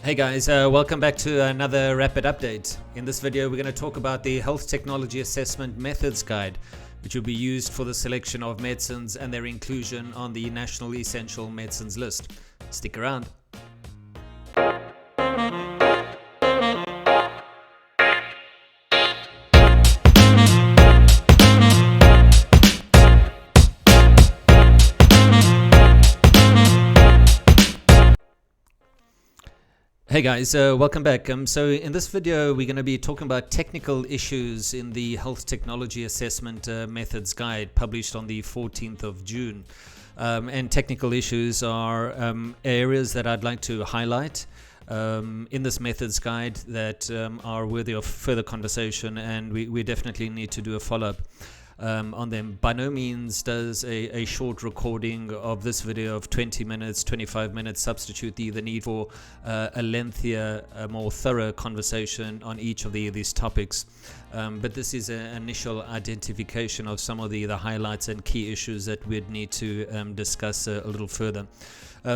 Hey guys, welcome back to another rapid update. In this video, we're going to talk about the Health Technology Assessment Methods Guide, which will be used for the selection of medicines and their inclusion on the National Essential Medicines list. Stick around. Hey guys, welcome back. So in this video, we're going to be talking about technical issues in the Health Technology Assessment Methods Guide, published on the 14th of June. And technical issues are areas that I'd like to highlight in this methods guide that are worthy of further conversation, and we definitely need to do a follow-up on them. By no means does a short recording of this video of 20 minutes, 25 minutes substitute the need for a lengthier, more thorough conversation on each of these topics. But this is an initial identification of some of the highlights and key issues that we'd need to discuss a little further.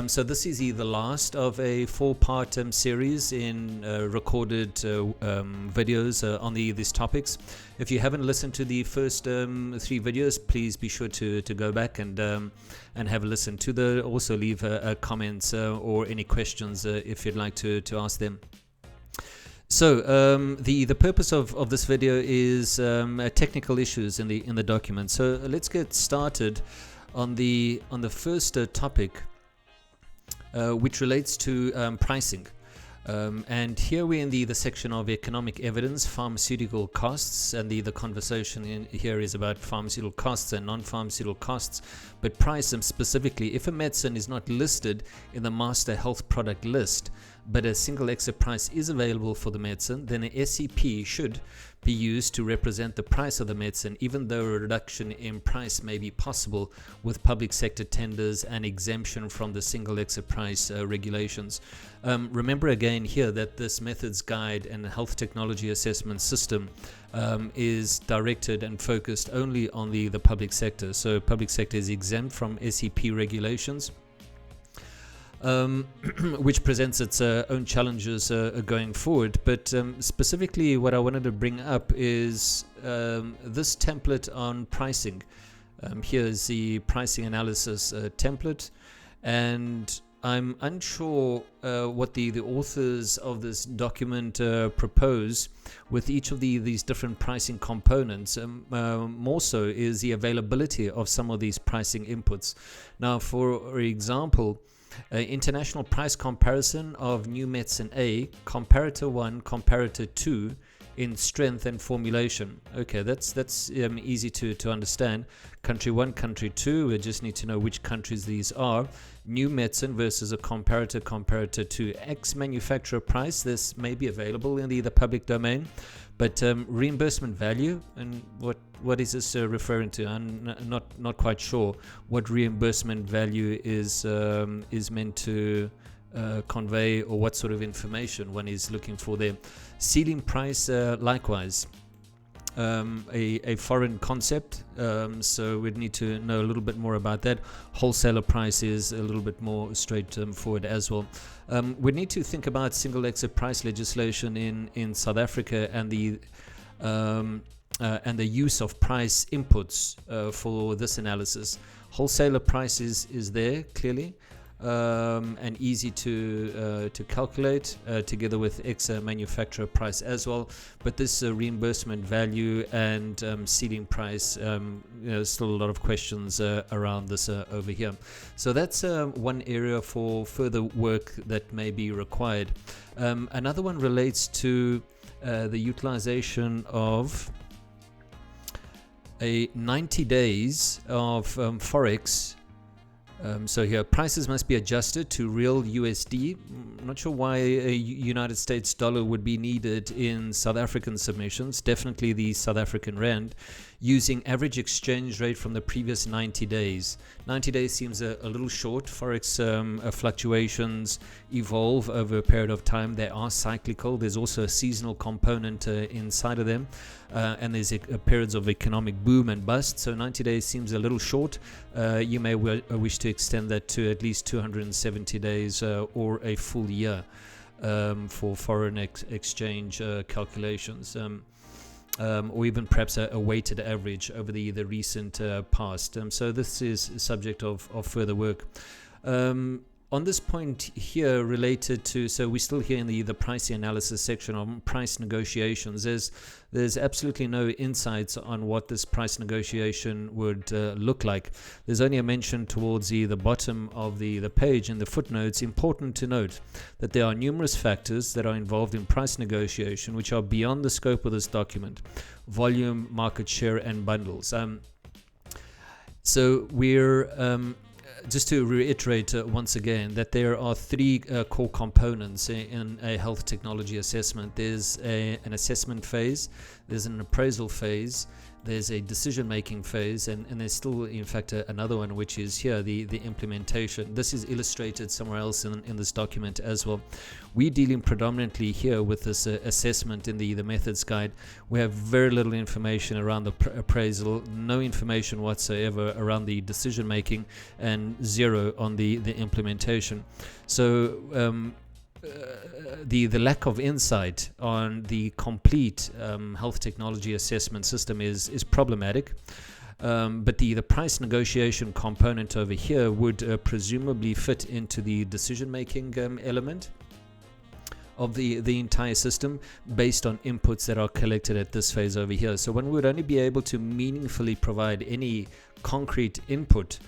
So this is the last of a four-part series in recorded videos on these topics. If you haven't listened to the first three videos, please be sure to go back and have a listen to also leave comments or any questions if you'd like to ask them. So the purpose of this video is technical issues in the document. So let's get started on the first topic, which relates to pricing. And here we're in the section of economic evidence, pharmaceutical costs, and the conversation in here is about pharmaceutical costs and non-pharmaceutical costs, but price them specifically. If a medicine is not listed in the master health product list, but a single exit price is available for the medicine, then a SEP should be used to represent the price of the medicine, even though a reduction in price may be possible with public sector tenders and exemption from the single exit price regulations. Remember again here that this methods guide and health technology assessment system is directed and focused only on the public sector. So public sector is exempt from SEP regulations, which presents its own challenges going forward. But specifically what I wanted to bring up is this template on pricing. Here's the pricing analysis template, and I'm unsure what the authors of this document propose with each of these different pricing components. More so is the availability of some of these pricing inputs. Now, for example, international price comparison of new medicine A, comparator 1, comparator 2 in strength and formulation. Okay, that's easy to understand. Country 1, country 2, we just need to know which countries these are. New medicine versus a comparator 2. X manufacturer price, this may be available in the public domain, but reimbursement value, and what is this referring to? I'm not quite sure what reimbursement value is meant to convey, or what sort of information one is looking for there. Ceiling price, likewise, a foreign concept, so we'd need to know a little bit more about that. Wholesaler price is a little bit more straightforward as well. We need to think about single exit price legislation in South Africa and the use of price inputs for this analysis. Wholesaler price is there clearly, and easy to calculate together with X manufacturer price as well. But this reimbursement value and ceiling price, still a lot of questions around this over here. So that's one area for further work that may be required. Another one relates to the utilization of a 90 days of Forex. So here, prices must be adjusted to real USD. I'm not sure why a United States dollar would be needed in South African submissions. Definitely the South African rand, using average exchange rate from the previous 90 days. 90 days seems a little short. Forex fluctuations evolve over a period of time. They are cyclical. There's also a seasonal component inside of them. And there's periods of economic boom and bust. So 90 days seems a little short. You may wish to extend that to at least 270 days or a full year. for foreign exchange calculations, or even perhaps a weighted average over the recent past. So this is subject of further work. On this point here related to, so we're still here in the pricing analysis section on price negotiations. There's absolutely no insights on what this price negotiation would look like. There's only a mention towards the bottom of the page in the footnotes. Important to note that there are numerous factors that are involved in price negotiation which are beyond the scope of this document: volume, market share, and bundles. So we're just to reiterate once again that there are three core components in a health technology assessment. There's an assessment phase, there's an appraisal phase, there's a decision-making phase, and there's still, in fact, another one, which is here, the implementation. This is illustrated somewhere else in this document as well. We're dealing predominantly here with this assessment in the methods guide. We have very little information around the appraisal, no information whatsoever around the decision-making, and zero on the implementation. So the lack of insight on the complete health technology assessment system is problematic. But the price negotiation component over here would presumably fit into the decision-making element of the entire system based on inputs that are collected at this phase over here. So one would only be able to meaningfully provide any concrete input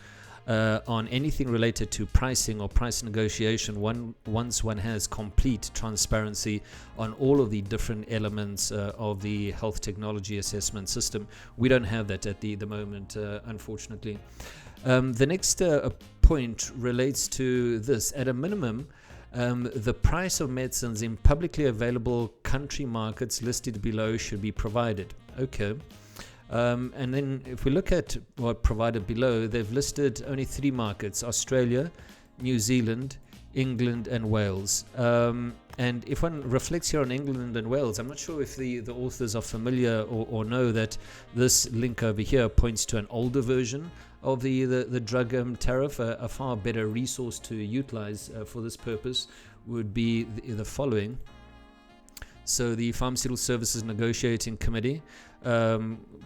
on anything related to pricing or price negotiation once one has complete transparency on all of the different elements of the health technology assessment system. We don't have that at the moment, unfortunately. The next point relates to this. At a minimum, the price of medicines in publicly available country markets listed below should be provided. Okay. And then if we look at what provided below, they've listed only three markets: Australia, New Zealand, England, and Wales. And if one reflects here on England and Wales, I'm not sure if the authors are familiar or know that this link over here points to an older version of the drug tariff. A far better resource to utilize for this purpose would be the following. So the Pharmaceutical Services Negotiating Committee,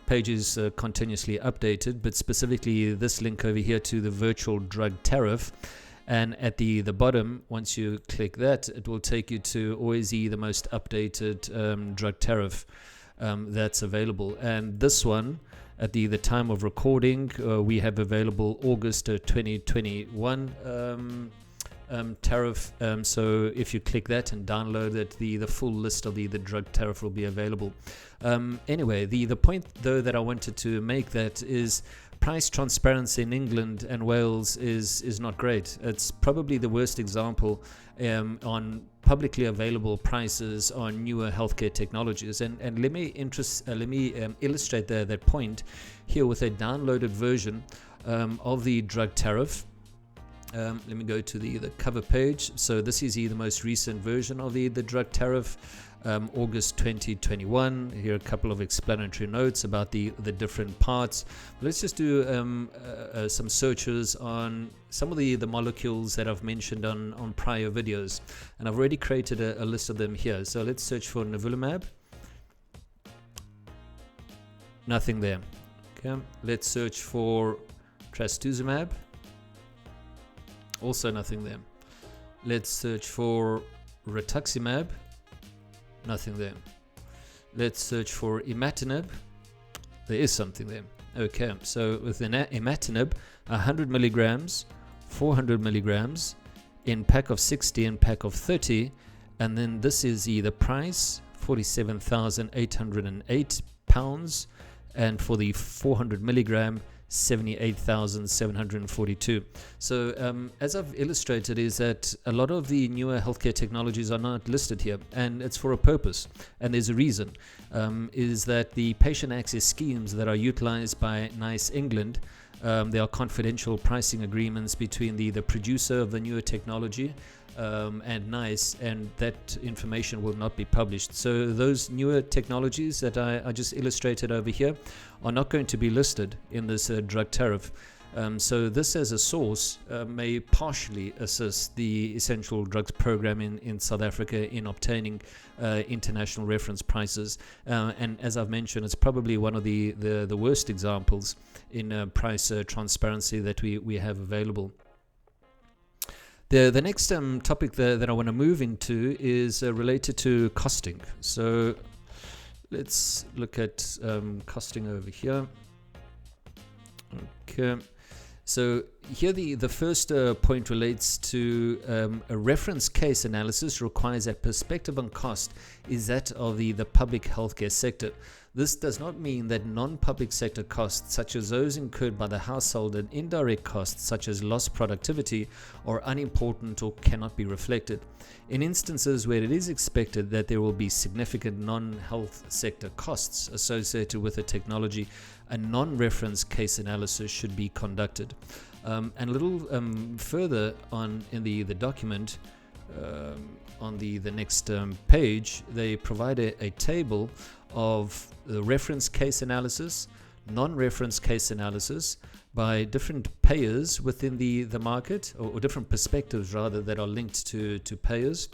page is continuously updated, but specifically this link over here to the virtual drug tariff. And at the bottom, once you click that, it will take you to always the most updated drug tariff that's available. And this one, at the time of recording, we have available August 2021 tariff. So if you click that and download it, the full list of the drug tariff will be available. Anyway, the point though that I wanted to make that is price transparency in England and Wales is not great. It's probably the worst example on publicly available prices on newer healthcare technologies. And let me illustrate that point here with a downloaded version of the drug tariff. Let me go to the cover page. So this is the most recent version of the drug tariff, August 2021. Here are a couple of explanatory notes about the different parts. Let's just do some searches on some of the molecules that I've mentioned on prior videos, and I've already created a list of them here. So let's search for nivolumab. Nothing there. Okay, let's search for trastuzumab. Also nothing there. Let's search for rituximab. Nothing there. Let's search for imatinib. There is something there. Okay, so with imatinib, 100 milligrams, 400 milligrams, in pack of 60 and pack of 30, and then this is the price, £47,808, and for the 400 milligram, 78,742. So as I've illustrated, is that a lot of the newer healthcare technologies are not listed here, and it's for a purpose, and there's a reason. Is that the patient access schemes that are utilized by NICE England, there are confidential pricing agreements between the producer of the newer technology and NICE, and that information will not be published. So those newer technologies that I just illustrated over here are not going to be listed in this drug tariff. So this as a source may partially assist the essential drugs program in South Africa in obtaining international reference prices. And as I've mentioned, it's probably one of the worst examples in price transparency that we have available. The next topic that I want to move into is related to costing. So let's look at costing over here. Okay. So here the first point relates to a reference case analysis requires that perspective on cost is that of the public healthcare sector. This does not mean that non-public sector costs, such as those incurred by the household, and indirect costs, such as lost productivity, are unimportant or cannot be reflected. In instances where it is expected that there will be significant non-health sector costs associated with the technology, a non-reference case analysis should be conducted. And a little further on in the document, on the next page, they provide a table of the reference case analysis, non-reference case analysis by different payers within the market, or different perspectives rather, that are linked to payers.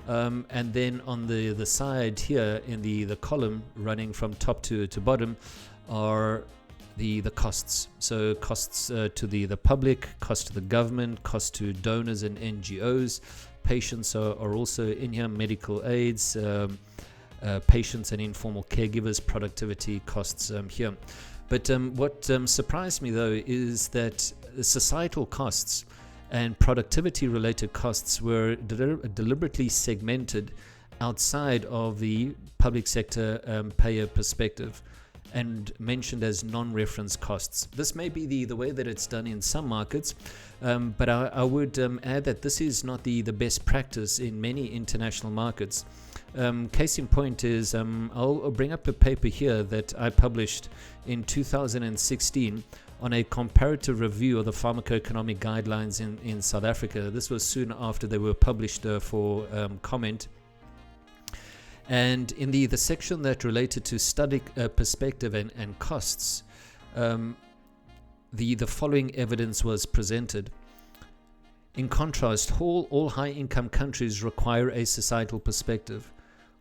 And then on the side here in the column running from top to bottom are the costs. So costs to the public, cost to the government, cost to donors and NGOs. Patients are also in here, medical aids, patients and informal caregivers, productivity costs here. But what surprised me though is that societal costs and productivity related costs were deliberately segmented outside of the public sector payer perspective and mentioned as non-reference costs. This may be the way that it's done in some markets, but I would add that this is not the best practice in many international markets. Case in point is I'll bring up a paper here that I published in 2016 on a comparative review of the pharmacoeconomic guidelines in South Africa. This was soon after they were published for comment. And in the section that related to study perspective and costs, the following evidence was presented. In contrast, all high-income countries require a societal perspective.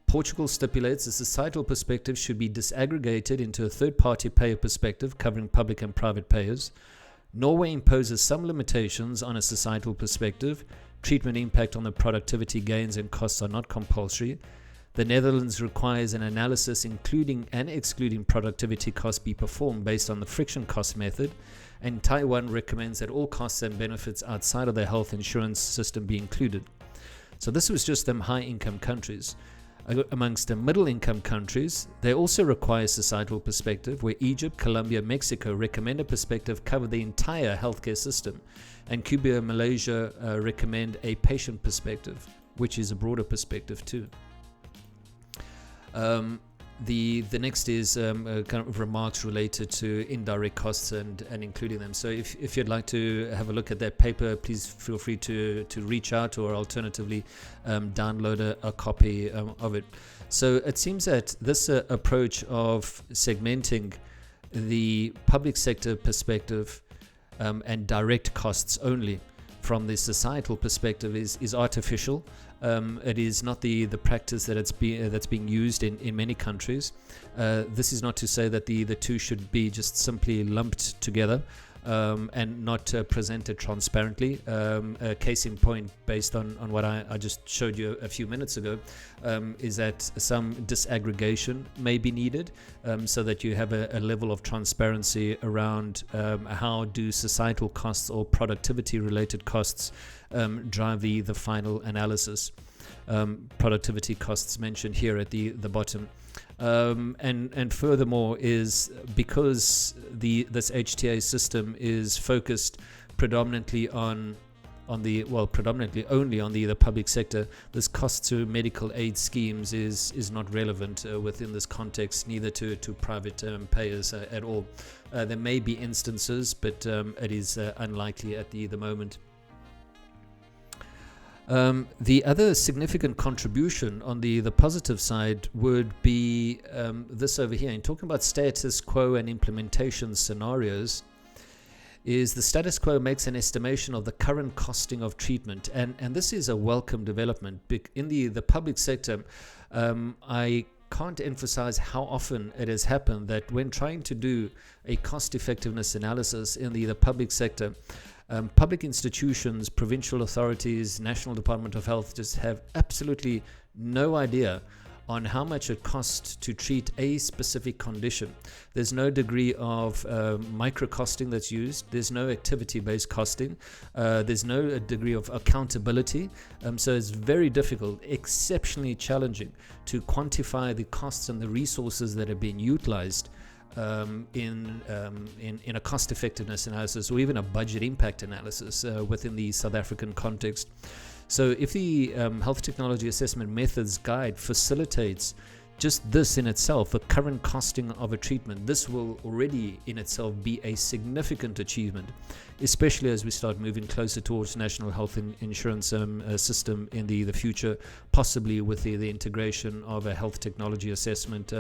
Portugal stipulates a societal perspective should be disaggregated into a third-party payer perspective covering public and private payers. Norway imposes some limitations on a societal perspective. Treatment impact on the productivity gains and costs are not compulsory. The Netherlands requires an analysis including and excluding productivity costs be performed based on the friction cost method, and Taiwan recommends that all costs and benefits outside of the health insurance system be included. So this was just them high-income countries. Amongst the middle-income countries, they also require societal perspective, where Egypt, Colombia, Mexico recommend a perspective cover the entire healthcare system, and Cuba and Malaysia recommend a patient perspective, which is a broader perspective too. The next is kind of remarks related to indirect costs and including them. So if you'd like to have a look at that paper, please feel free to reach out, or alternatively download a copy of it. So it seems that this approach of segmenting the public sector perspective and direct costs only from the societal perspective is artificial. It is not the practice that that's being used in many countries. This is not to say that the two should be just simply lumped together and not presented transparently. A case in point, based on what I just showed you a few minutes ago, is that some disaggregation may be needed so that you have a level of transparency around how do societal costs or productivity related costs drive the final analysis. Productivity costs mentioned here at the bottom. And furthermore is because this HTA system is focused predominantly predominantly only on the public sector, this cost to medical aid schemes is not relevant within this context, neither to private payers at all. There may be instances, but it is unlikely at the moment. The other significant contribution on the positive side would be this over here. In talking about status quo and implementation scenarios, is the status quo makes an estimation of the current costing of treatment. And this is a welcome development. In the public sector, I can't emphasize how often it has happened that when trying to do a cost effectiveness analysis in the public sector, public institutions, provincial authorities, National Department of Health just have absolutely no idea on how much it costs to treat a specific condition. There's no degree of micro costing that's used. There's no activity-based costing. There's no degree of accountability. So it's very difficult, exceptionally challenging to quantify the costs and the resources that are being utilized in a cost effectiveness analysis, or even a budget impact analysis within the South African context. So if the Health Technology Assessment Methods Guide facilitates just this in itself, the current costing of a treatment, this will already in itself be a significant achievement, especially as we start moving closer towards national health insurance system in the future, possibly with the integration of a health technology assessment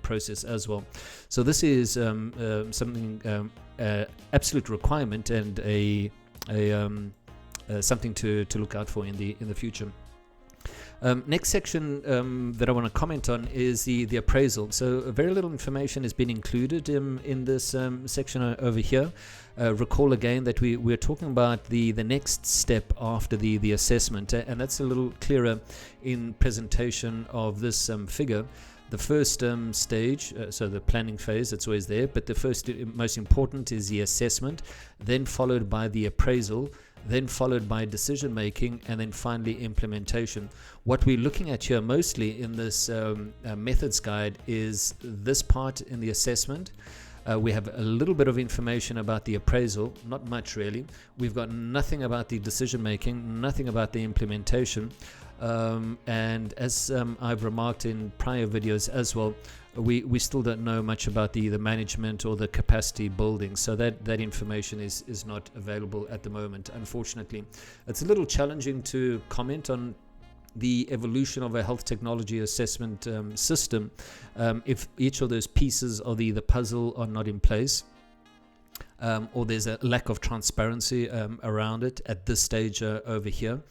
process as well. So this is something absolute requirement and a something to look out for in the future. Next section that I want to comment on is the appraisal. So very little information has been included in this section over here. Recall again that we're talking about the next step after the assessment, and that's a little clearer in presentation of this figure. The first stage, so the planning phase, it's always there, but the first most important is the assessment, then followed by the appraisal, then followed by decision making, and then finally implementation. What we're looking at here mostly in this methods guide is this part in the assessment. We have a little bit of information about the appraisal, not much really. We've got nothing about the decision making, nothing about the implementation. And as I've remarked in prior videos as well, we still don't know much about the management or the capacity building, so that information is not available at the moment, unfortunately. It's a little challenging to comment on the evolution of a health technology assessment system if each of those pieces of the puzzle are not in place, or there's a lack of transparency around it at this stage over here.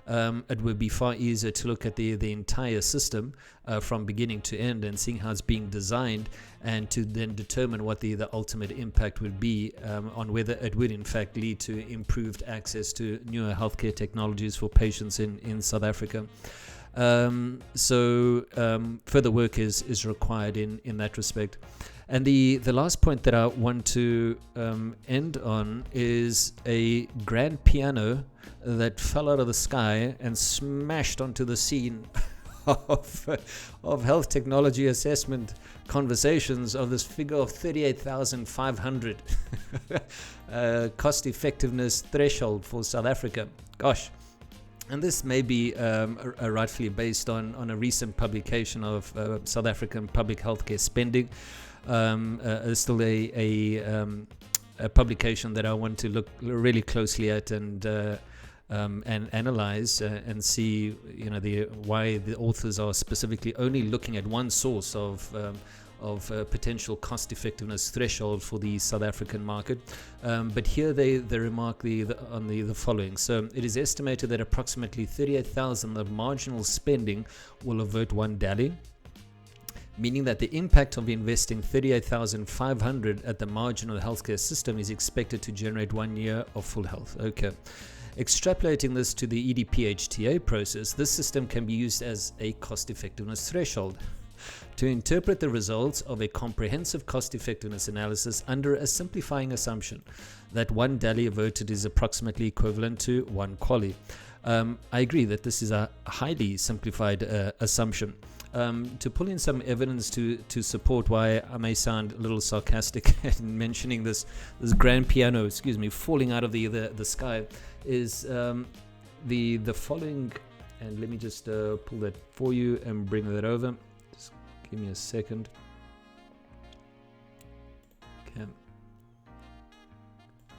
It would be far easier to look at the entire system from beginning to end and seeing how it's being designed, and to then determine what the ultimate impact would be on whether it would in fact lead to improved access to newer healthcare technologies for patients in South Africa. So further work is required in that respect. And the last point that I want to end on is a grand piano that fell out of the sky and smashed onto the scene of health technology assessment conversations of this figure of 38,500 cost effectiveness threshold for South Africa. Gosh. And this may be rightfully based on a recent publication of South African public healthcare spending. Still a publication that I want to look really closely at and analyze and see, why the authors are specifically only looking at one source of potential cost effectiveness threshold for the South African market. But here they remark on the following. So it is estimated that approximately 38,000 of marginal spending will avert one DALY, meaning that the impact of investing 38,500 at the margin of the healthcare system is expected to generate 1 year of full health. Okay. Extrapolating this to the EDPHTA process, this system can be used as a cost effectiveness threshold to interpret the results of a comprehensive cost effectiveness analysis under a simplifying assumption that one DALY averted is approximately equivalent to one QALY. I agree that this is a highly simplified assumption. To pull in some evidence to support why I may sound a little sarcastic in mentioning this grand piano, falling out of the sky, is the following. And let me just pull that for you and bring that over. Just give me a second. Okay.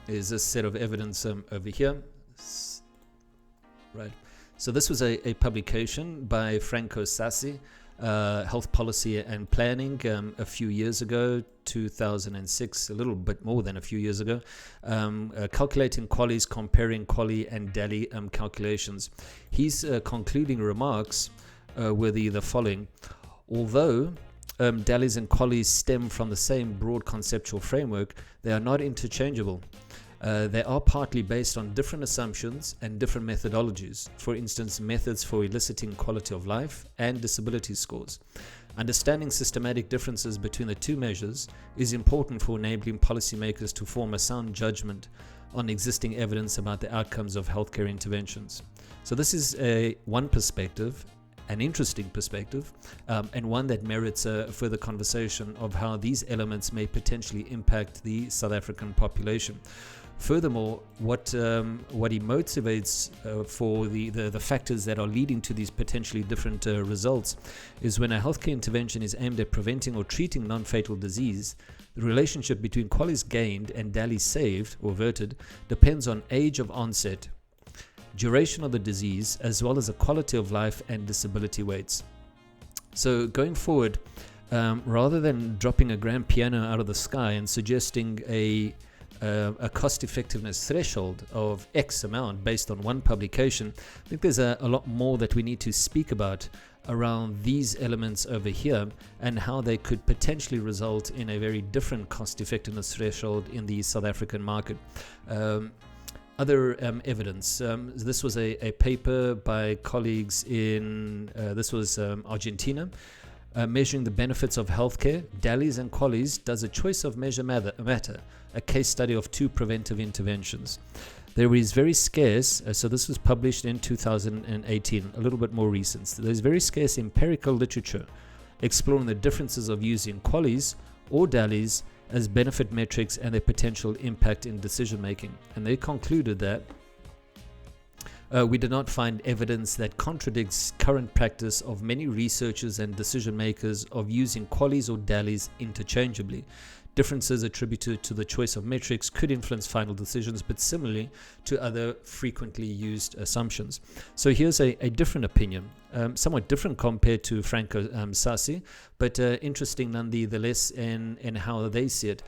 There's a set of evidence over here. Right. So this was a publication by Franco Sassi. health policy and planning a few years ago, 2006, a little bit more than a few years ago, calculating QALYs, comparing QALY and DALY calculations. His concluding remarks were the following. Although DALYs and QALYs stem from the same broad conceptual framework, they are not interchangeable. They are partly based on different assumptions and different methodologies. For instance, methods for eliciting quality of life and disability scores. Understanding systematic differences between the two measures is important for enabling policymakers to form a sound judgment on existing evidence about the outcomes of healthcare interventions. So this is one perspective, an interesting perspective, and one that merits a further conversation of how these elements may potentially impact the South African population. Furthermore, what he motivates for the factors that are leading to these potentially different results is when a healthcare intervention is aimed at preventing or treating non-fatal disease, the relationship between QALYs gained and DALYs saved or averted depends on age of onset, duration of the disease, as well as the quality of life and disability weights. So going forward, rather than dropping a grand piano out of the sky and suggesting a cost effectiveness threshold of X amount based on one publication, I think there's a lot more that we need to speak about around these elements over here and how they could potentially result in a very different cost effectiveness threshold in the South African market. Other evidence. This was a paper by colleagues in Argentina, measuring the benefits of healthcare. DALYs and QALYs, does a choice of measure matter? A case study of 2 preventive interventions. There is very scarce, so this was published in 2018, a little bit more recent. There's very scarce empirical literature exploring the differences of using QALYs or DALYs as benefit metrics and their potential impact in decision making. And they concluded that we did not find evidence that contradicts current practice of many researchers and decision makers of using QALYs or DALYs interchangeably. Differences attributed to the choice of metrics could influence final decisions, but similarly to other frequently used assumptions. So here's a different opinion, somewhat different compared to Franco Sassi, but interesting nonetheless in how they see it.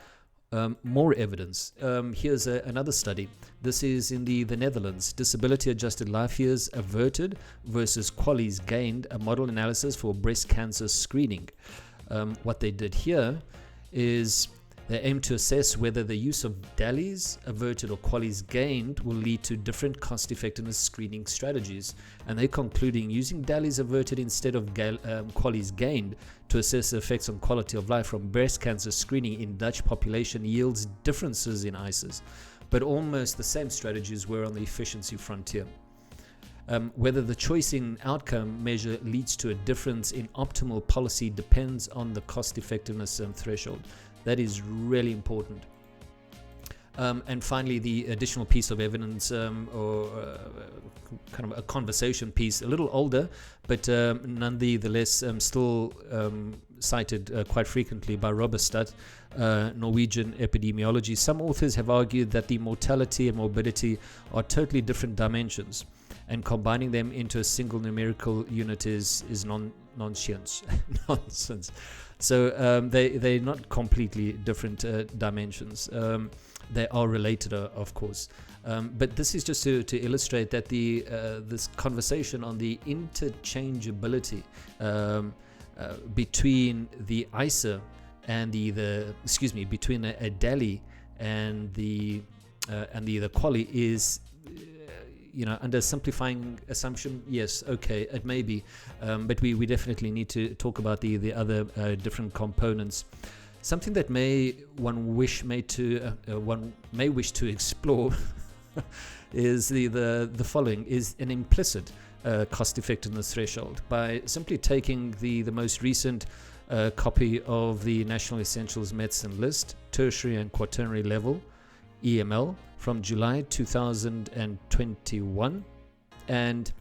More evidence. Here's another study. This is in the Netherlands. Disability adjusted life years averted versus QALYs gained, a model analysis for breast cancer screening. What they did here is they aim to assess whether the use of DALYs averted or QALYs gained will lead to different cost effectiveness screening strategies. And they're concluding using DALYs averted instead of QALYs gained to assess the effects on quality of life from breast cancer screening in Dutch population yields differences in ICEs, but almost the same strategies were on the efficiency frontier. Whether the choice in outcome measure leads to a difference in optimal policy depends on the cost effectiveness threshold. That is really important. And finally, the additional piece of evidence kind of a conversation piece, a little older, but nonetheless still cited quite frequently by Robert Stutt, Norwegian epidemiology. Some authors have argued that the mortality and morbidity are totally different dimensions, and combining them into a single numerical unit is nonsense. Nonsense. So they're not completely different dimensions. They are related, of course. But this is just to illustrate that this conversation on the interchangeability between the ICER and between a DALY and the QALY is, under simplifying assumption, yes, okay, it may be, but we definitely need to talk about the other different components. Something that one may wish to explore is the following: is an implicit cost effectiveness threshold by simply taking the most recent copy of the National Essentials Medicine List, tertiary and quaternary level, EML, from July 2021, and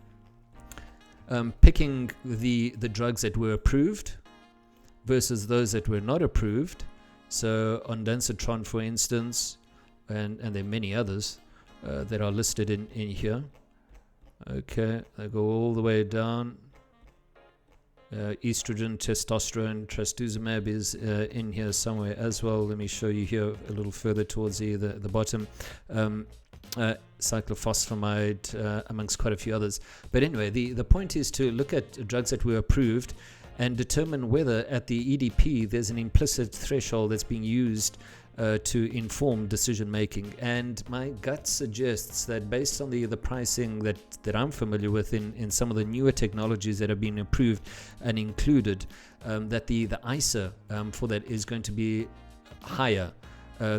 picking the drugs that were approved versus those that were not approved. So ondansetron, for instance, and there are many others that are listed in here. Okay, I go all the way down. estrogen, testosterone, trastuzumab is in here somewhere as well. Let me show you here a little further towards the bottom. Cyclophosphamide, amongst quite a few others. But anyway, the point is to look at drugs that were approved and determine whether at the EDP there's an implicit threshold that's being used to inform decision making. And my gut suggests that based on the pricing that I'm familiar with in some of the newer technologies that have been approved and included, that the ISA for that is going to be higher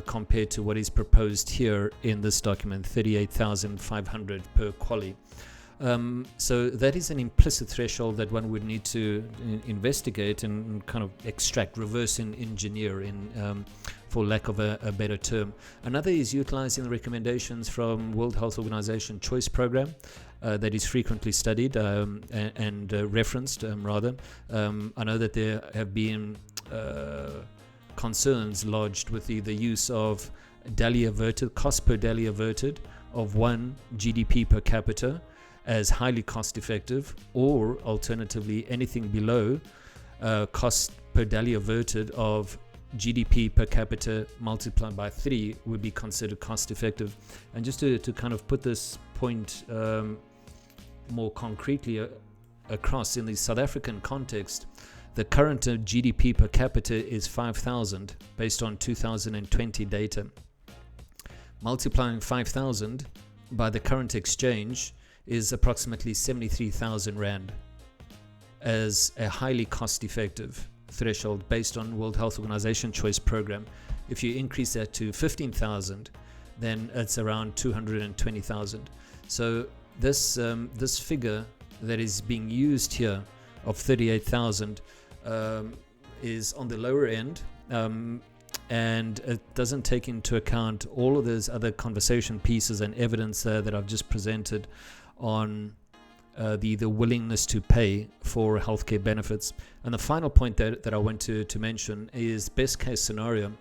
compared to what is proposed here in this document, 38,500 per quali. So that is an implicit threshold that one would need to investigate and kind of extract, reverse engineer in, for lack of a better term. Another is utilizing the recommendations from World Health Organization Choice Program that is frequently studied and referenced rather. I know that there have been concerns lodged with the use of DALI averted, cost per DALI averted of 1 GDP per capita as highly cost effective, or alternatively anything below cost per DALI averted of GDP per capita multiplied by 3 would be considered cost effective. And just to kind of put this point more concretely across in the South African context, the current GDP per capita is 5,000 based on 2020 data. Multiplying 5,000 by the current exchange is approximately 73,000 Rand as a highly cost-effective threshold based on World Health Organization Choice Program. If you increase that to 15,000, then it's around 220,000. So this figure that is being used here of 38,000 is on the lower end, and it doesn't take into account all of those other conversation pieces and evidence that I've just presented on the willingness to pay for healthcare benefits. And the final point that I want to mention is best case scenario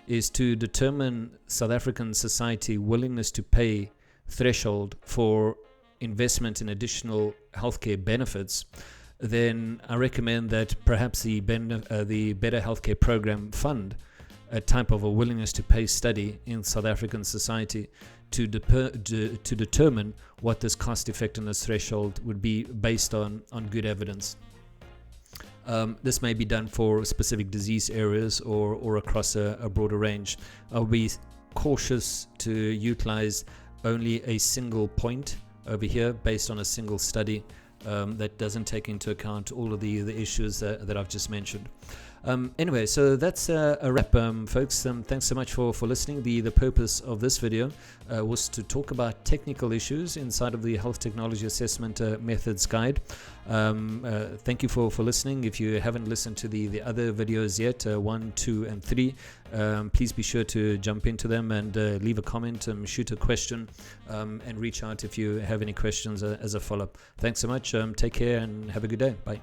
is to determine South African society willingness to pay threshold for investment in additional healthcare benefits. Then I recommend that perhaps the Better Healthcare Program fund a type of a willingness to pay study in South African society to determine what this cost effectiveness threshold would be based on good evidence. This may be done for specific disease areas or across a broader range. I'll be cautious to utilize only a single point over here based on a single study that doesn't take into account all of the issues that I've just mentioned. Anyway, so that's a wrap, folks. Thanks so much for listening. The purpose of this video was to talk about technical issues inside of the Health Technology Assessment Methods Guide. Thank you for listening. If you haven't listened to the other videos yet, 1, 2, and 3, please be sure to jump into them and leave a comment, shoot a question, and reach out if you have any questions as a follow-up. Thanks so much. Take care and have a good day. Bye.